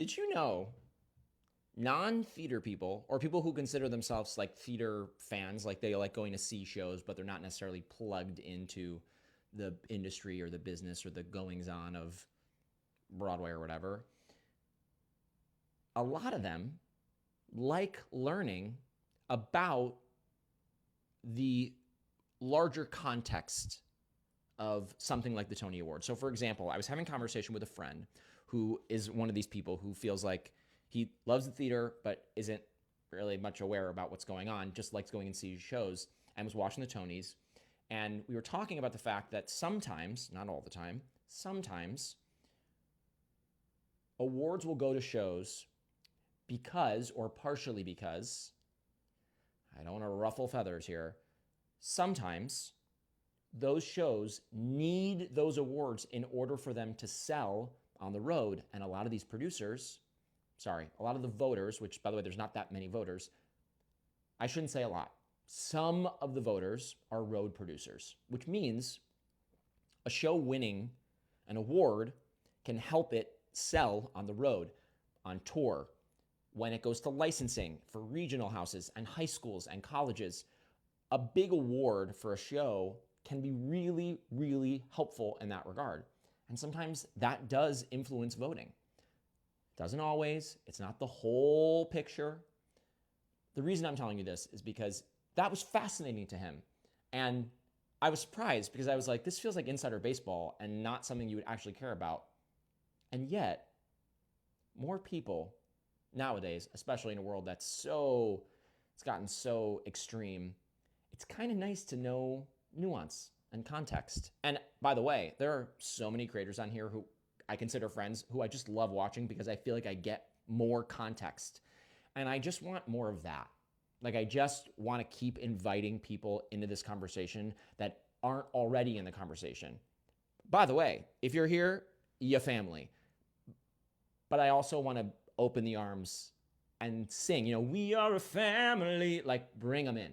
Did you know non-theater people or people who consider themselves like theater fans, like they like going to see shows, but they're not necessarily plugged into the industry or the business or the goings on of Broadway or whatever, a lot of them like learning about the larger context of something like the Tony Awards. So, for example, I was having a conversation with a friend who is one of these people who feels like he loves the theater but isn't really much aware about what's going on, just likes going and see shows, and was watching the Tonys. And we were talking about the fact that sometimes, not all the time, sometimes awards will go to shows because, or partially because, I don't want to ruffle feathers here, sometimes those shows need those awards in order for them to sell on the road. And a lot of these producers, a lot of the voters, which by the way, there's not that many voters, I shouldn't say a lot. Some of the voters are road producers, which means a show winning an award can help it sell on the road, on tour, when it goes to licensing for regional houses and high schools and colleges. A big award for a show can be really, really helpful in that regard. And sometimes that does influence voting. Doesn't always, it's not the whole picture. The reason I'm telling you this is because that was fascinating to him. And I was surprised because I was like, this feels like insider baseball and not something you would actually care about. And yet, more people nowadays, especially in a world it's gotten so extreme, it's kind of nice to know nuance and context. And by the way, there are so many creators on here who I consider friends who I just love watching because I feel like I get more context. And I just want more of that. Like, I just want to keep inviting people into this conversation that aren't already in the conversation. By the way, if you're here, you family. But I also want to open the arms and sing, we are a family. Like, bring them in.